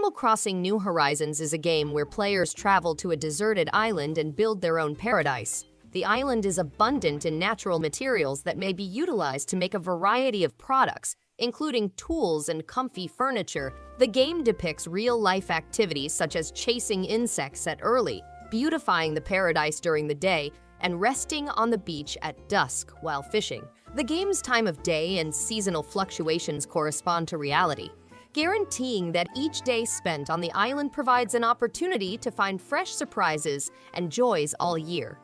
Animal Crossing New Horizons is a game where players travel to a deserted island and build their own paradise. The island is abundant in natural materials that may be utilized to make a variety of products, including tools and comfy furniture. The game depicts real-life activities such as chasing insects at early, beautifying the paradise during the day, and resting on the beach at dusk while fishing. The game's time of day and seasonal fluctuations correspond to reality, guaranteeing that each day spent on the island provides an opportunity to find fresh surprises and joys all year.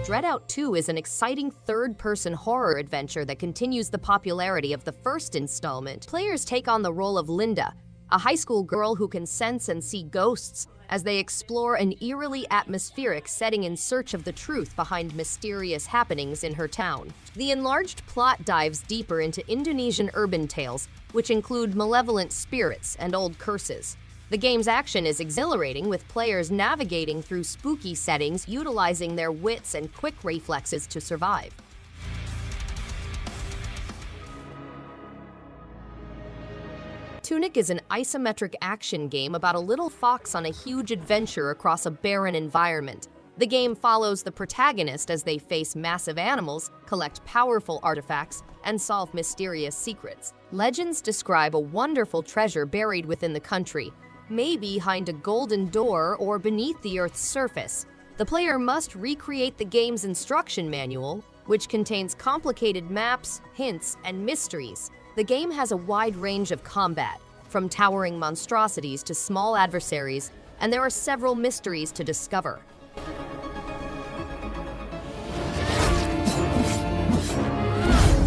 Dreadout 2 is an exciting third-person horror adventure that continues the popularity of the first installment. Players take on the role of Linda, a high school girl who can sense and see ghosts, as they explore an eerily atmospheric setting in search of the truth behind mysterious happenings in her town. The enlarged plot dives deeper into Indonesian urban tales, which include malevolent spirits and old curses. The game's action is exhilarating, with players navigating through spooky settings, utilizing their wits and quick reflexes to survive. TUNIC is an isometric action game about a little fox on a huge adventure across a barren environment. The game follows the protagonist as they face massive animals, collect powerful artifacts, and solve mysterious secrets. Legends describe a wonderful treasure buried within the country, maybe behind a golden door or beneath the Earth's surface. The player must recreate the game's instruction manual, which contains complicated maps, hints, and mysteries. The game has a wide range of combat, from towering monstrosities to small adversaries, and there are several mysteries to discover.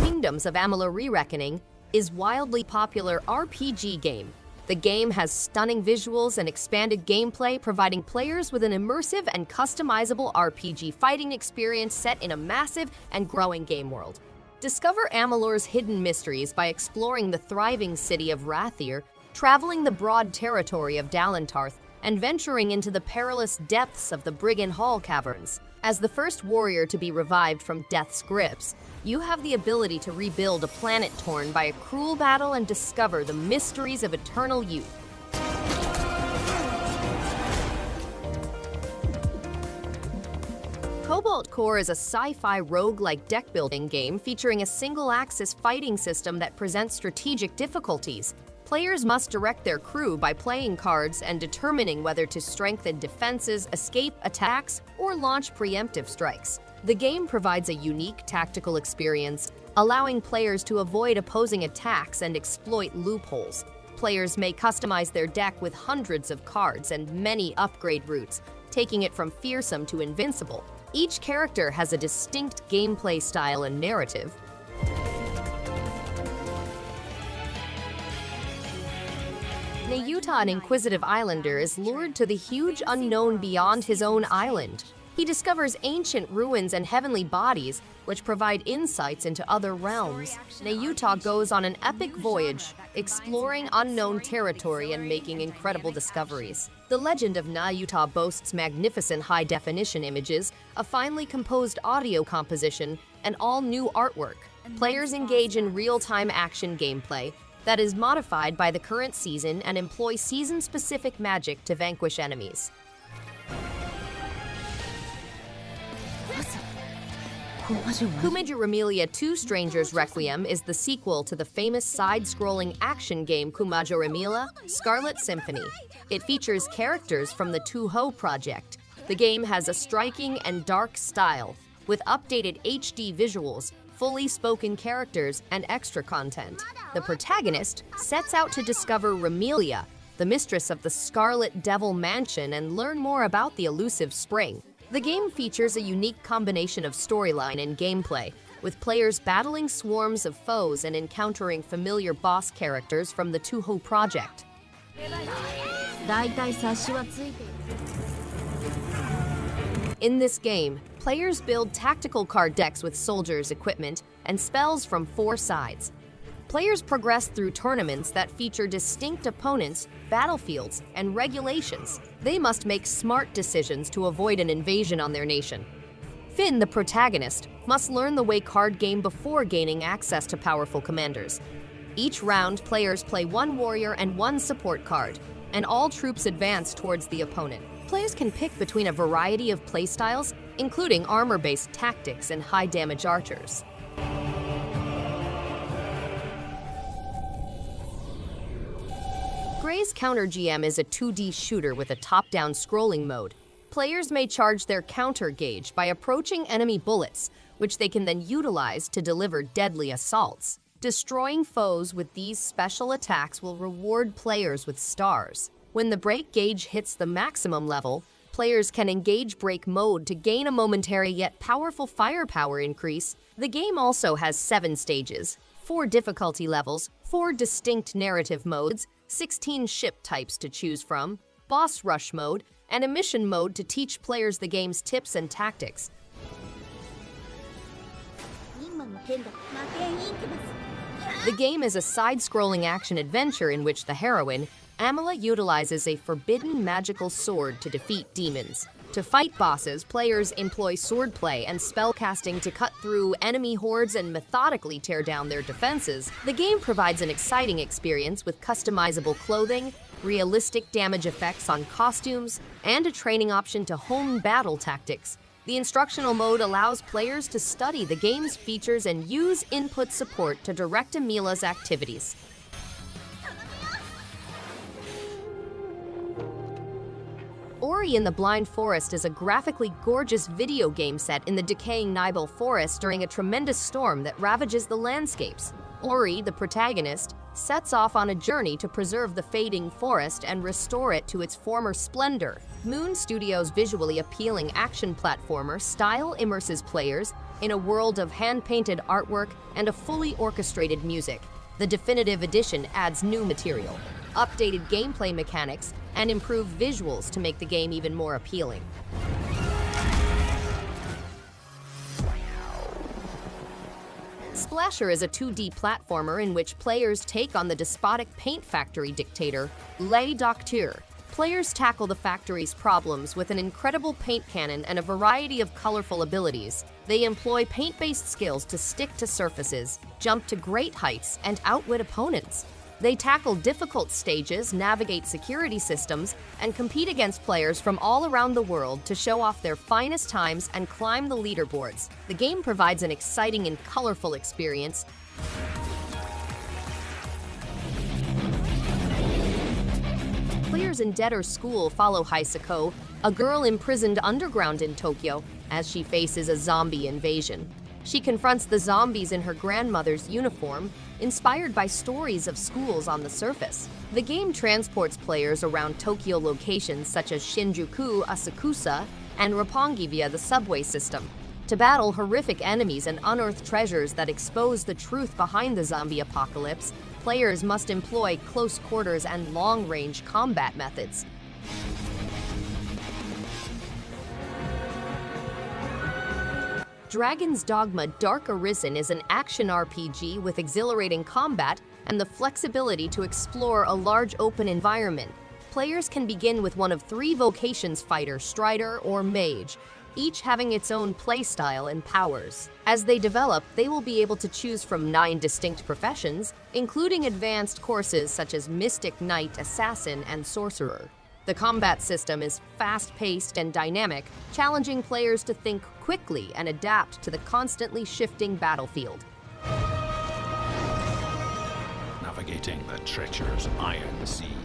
Kingdoms of Amalur Re-Reckoning is a wildly popular RPG game. The game has stunning visuals and expanded gameplay, providing players with an immersive and customizable RPG fighting experience set in a massive and growing game world. Discover Amalur's hidden mysteries by exploring the thriving city of Rathir, traveling the broad territory of Dalentarth, and venturing into the perilous depths of the Brigand Hall caverns. As the first warrior to be revived from death's grips, you have the ability to rebuild a planet torn by a cruel battle and discover the mysteries of eternal youth. Cobalt Core is a sci-fi roguelike deck-building game featuring a single-axis fighting system that presents strategic difficulties. Players must direct their crew by playing cards and determining whether to strengthen defenses, escape attacks, or launch preemptive strikes. The game provides a unique tactical experience, allowing players to avoid opposing attacks and exploit loopholes. Players may customize their deck with hundreds of cards and many upgrade routes, taking it from fearsome to invincible. Each character has a distinct gameplay style and narrative. Nayuta, an inquisitive islander, is lured to the huge unknown beyond his own island. He discovers ancient ruins and heavenly bodies, which provide insights into other realms. Nayuta goes on an epic voyage, exploring unknown territory and making incredible discoveries. The legend of Nayuta boasts magnificent high-definition images, a finely composed audio composition, and all-new artwork. Players engage in real-time action gameplay that is modified by the current season and employ season-specific magic to vanquish enemies. Koumajou Remilia 2 Strangers Requiem is the sequel to the famous side-scrolling action game Koumajou Remilia Scarlet Symphony. It features characters from the Touhou project. The game has a striking and dark style, with updated HD visuals, fully spoken characters, and extra content. The protagonist sets out to discover Remilia, the mistress of the Scarlet Devil Mansion, and learn more about the elusive spring. The game features a unique combination of storyline and gameplay, with players battling swarms of foes and encountering familiar boss characters from the Touhou project. In this game, players build tactical card decks with soldiers' equipment and spells from 4 sides. Players progress through tournaments that feature distinct opponents, battlefields, and regulations. They must make smart decisions to avoid an invasion on their nation. Finn, the protagonist, must learn the way card game before gaining access to powerful commanders. Each round, players play one warrior and one support card, and all troops advance towards the opponent. Players can pick between a variety of playstyles, including armor-based tactics and high-damage archers. Graze Counter GM is a 2D shooter with a top-down scrolling mode. Players may charge their counter gauge by approaching enemy bullets, which they can then utilize to deliver deadly assaults. Destroying foes with these special attacks will reward players with stars. When the break gauge hits the maximum level, players can engage break mode to gain a momentary yet powerful firepower increase. The game also has 7 stages, 4 difficulty levels, 4 distinct narrative modes, 16 ship types to choose from, boss rush mode, and a mission mode to teach players the game's tips and tactics. The game is a side-scrolling action-adventure in which the heroine, Amalur, utilizes a forbidden magical sword to defeat demons. To fight bosses, players employ swordplay and spellcasting to cut through enemy hordes and methodically tear down their defenses. The game provides an exciting experience with customizable clothing, realistic damage effects on costumes, and a training option to hone battle tactics. The instructional mode allows players to study the game's features and use input support to direct Amelia's activities. Ori in the Blind Forest is a graphically gorgeous video game set in the decaying Nibel Forest during a tremendous storm that ravages the landscapes. Ori, the protagonist, sets off on a journey to preserve the fading forest and restore it to its former splendor. Moon Studios' visually appealing action platformer style immerses players in a world of hand-painted artwork and a fully orchestrated music. The definitive edition adds new material, updated gameplay mechanics, and improved visuals to make the game even more appealing. Splasher is a 2D platformer in which players take on the despotic paint factory dictator, Le Docteur. Players tackle the factory's problems with an incredible paint cannon and a variety of colorful abilities. They employ paint-based skills to stick to surfaces, jump to great heights, and outwit opponents. They tackle difficult stages, navigate security systems, and compete against players from all around the world to show off their finest times and climb the leaderboards. The game provides an exciting and colorful experience. Players in Debtor's School follow Hisako, a girl imprisoned underground in Tokyo, as she faces a zombie invasion. She confronts the zombies in her grandmother's uniform, inspired by stories of schools on the surface. The game transports players around Tokyo locations such as Shinjuku, Asakusa, and Roppongi via the subway system, to battle horrific enemies and unearth treasures that expose the truth behind the zombie apocalypse. Players must employ close quarters and long-range combat methods. Dragon's Dogma Dark Arisen is an action RPG with exhilarating combat and the flexibility to explore a large open environment. Players can begin with one of 3 vocations: fighter, strider, or mage, each having its own playstyle and powers. As they develop, they will be able to choose from 9 distinct professions, including advanced courses such as Mystic, Knight, Assassin, and Sorcerer. The combat system is fast-paced and dynamic, challenging players to think quickly and adapt to the constantly shifting battlefield. Navigating the treacherous Iron Sea.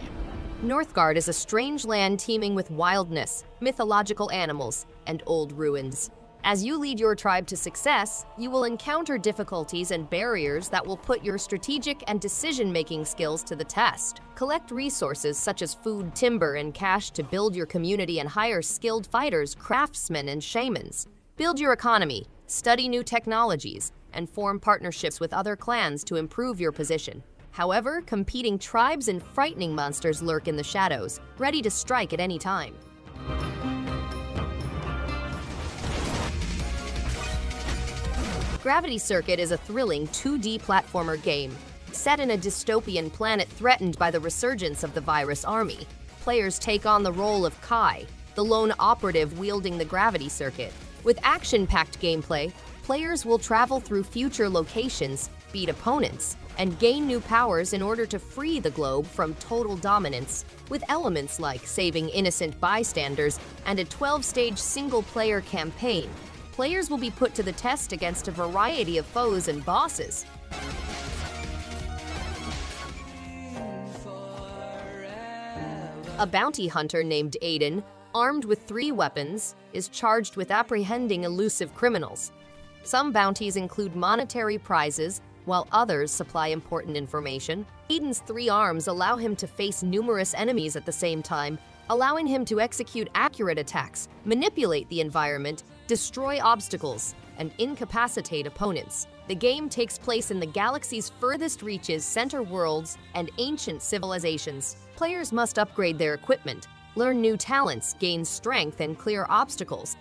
Northgard is a strange land teeming with wildness, mythological animals, and old ruins. As you lead your tribe to success, you will encounter difficulties and barriers that will put your strategic and decision-making skills to the test. Collect resources such as food, timber, and cash to build your community and hire skilled fighters, craftsmen, and shamans. Build your economy, study new technologies, and form partnerships with other clans to improve your position. However, competing tribes and frightening monsters lurk in the shadows, ready to strike at any time. Gravity Circuit is a thrilling 2D platformer game, set in a dystopian planet threatened by the resurgence of the virus army. Players take on the role of Kai, the lone operative wielding the gravity circuit. With action-packed gameplay, players will travel through future locations, beat opponents, and gain new powers in order to free the globe from total dominance, with elements like saving innocent bystanders and a 12-stage single-player campaign. Players will be put to the test against a variety of foes and bosses. A bounty hunter named Aiden, armed with 3 weapons, is charged with apprehending elusive criminals. Some bounties include monetary prizes, while others supply important information. Aiden's 3 arms allow him to face numerous enemies at the same time, allowing him to execute accurate attacks, manipulate the environment, destroy obstacles, and incapacitate opponents. The game takes place in the galaxy's furthest reaches, center worlds, and ancient civilizations. Players must upgrade their equipment, learn new talents, gain strength, and clear obstacles.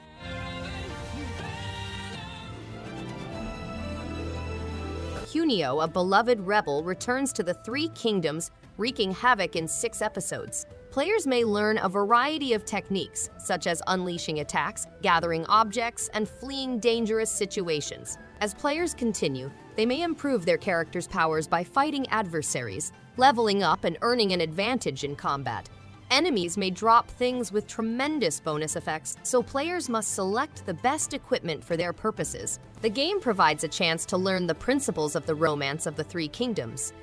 Cuneo, a beloved rebel, returns to the 3 kingdoms, wreaking havoc in 6 episodes. Players may learn a variety of techniques, such as unleashing attacks, gathering objects, and fleeing dangerous situations. As players continue, they may improve their character's powers by fighting adversaries, leveling up, and earning an advantage in combat. Enemies may drop things with tremendous bonus effects, so players must select the best equipment for their purposes. The game provides a chance to learn the principles of the romance of the 3 kingdoms.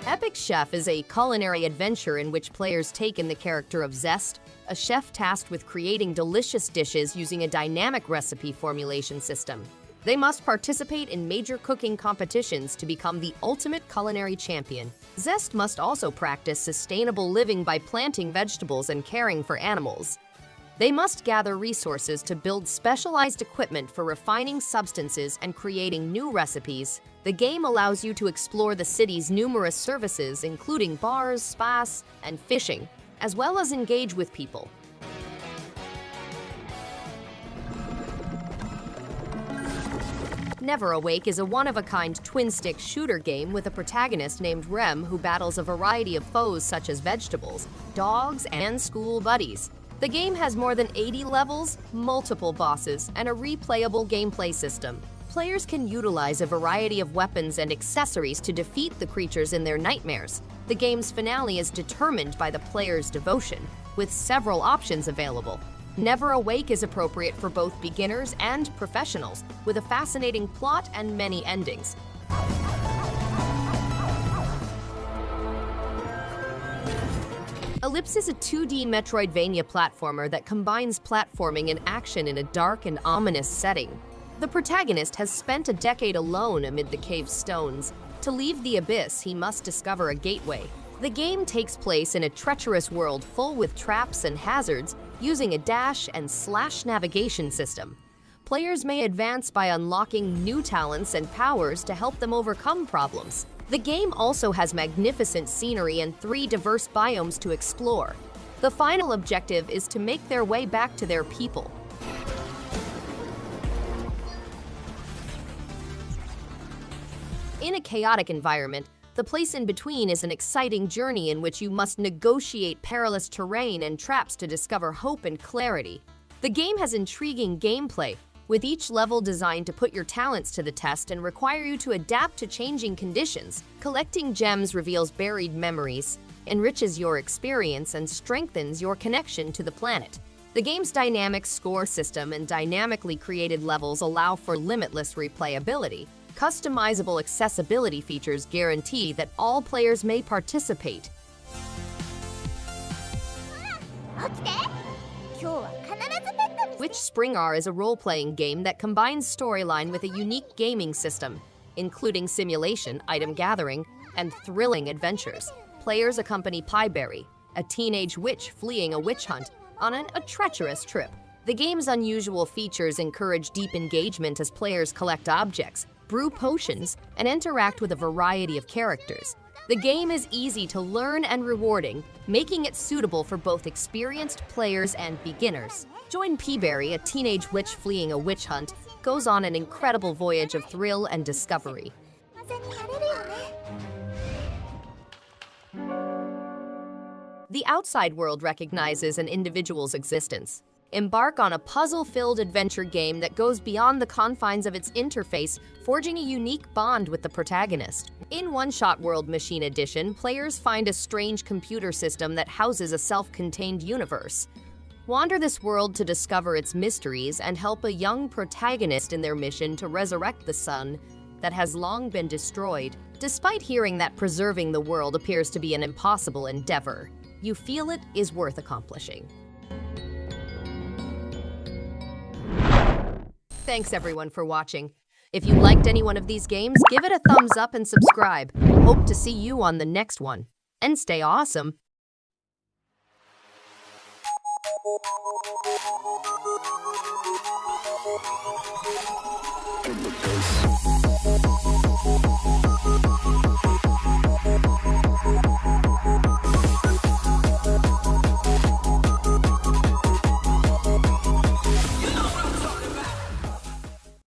Epic Chef is a culinary adventure in which players take in the character of Zest, a chef tasked with creating delicious dishes using a dynamic recipe formulation system. They must participate in major cooking competitions to become the ultimate culinary champion. Zest must also practice sustainable living by planting vegetables and caring for animals. They must gather resources to build specialized equipment for refining substances and creating new recipes. The game allows you to explore the city's numerous services, including bars, spas, and fishing, as well as engage with people. NeverAwake is a one-of-a-kind twin-stick shooter game with a protagonist named Rem who battles a variety of foes such as vegetables, dogs, and school buddies. The game has more than 80 levels, multiple bosses, and a replayable gameplay system. Players can utilize a variety of weapons and accessories to defeat the creatures in their nightmares. The game's finale is determined by the player's devotion, with several options available. NeverAwake is appropriate for both beginners and professionals, with a fascinating plot and many endings. Elypse is a 2D Metroidvania platformer that combines platforming and action in a dark and ominous setting. The protagonist has spent a decade alone amid the cave's stones. To leave the abyss, he must discover a gateway. The game takes place in a treacherous world full with traps and hazards, using a dash and slash navigation system. Players may advance by unlocking new talents and powers to help them overcome problems. The game also has magnificent scenery and 3 diverse biomes to explore. The final objective is to make their way back to their people. In a chaotic environment, the place in between is an exciting journey in which you must negotiate perilous terrain and traps to discover hope and clarity. The game has intriguing gameplay, with each level designed to put your talents to the test and require you to adapt to changing conditions. Collecting gems reveals buried memories, enriches your experience, and strengthens your connection to the planet. The game's dynamic score system and dynamically created levels allow for limitless replayability. Customizable accessibility features guarantee that all players may participate. WitchSpring R is a role-playing game that combines storyline with a unique gaming system, including simulation, item gathering, and thrilling adventures. Players accompany Pieberry, a teenage witch fleeing a witch hunt, on a treacherous trip. The game's unusual features encourage deep engagement as players collect objects, brew potions, and interact with a variety of characters. The game is easy to learn and rewarding, making it suitable for both experienced players and beginners. Join Pieberry, a teenage witch fleeing a witch hunt, goes on an incredible voyage of thrill and discovery. The outside world recognizes an individual's existence. Embark on a puzzle-filled adventure game that goes beyond the confines of its interface, forging a unique bond with the protagonist. In OneShot World Machine Edition, players find a strange computer system that houses a self-contained universe. Wander this world to discover its mysteries and help a young protagonist in their mission to resurrect the sun that has long been destroyed. Despite hearing that preserving the world appears to be an impossible endeavor, you feel it is worth accomplishing. Thanks everyone for watching. If you liked any one of these games, give it a thumbs up and subscribe. Hope to see you on the next one. And stay awesome. In the face.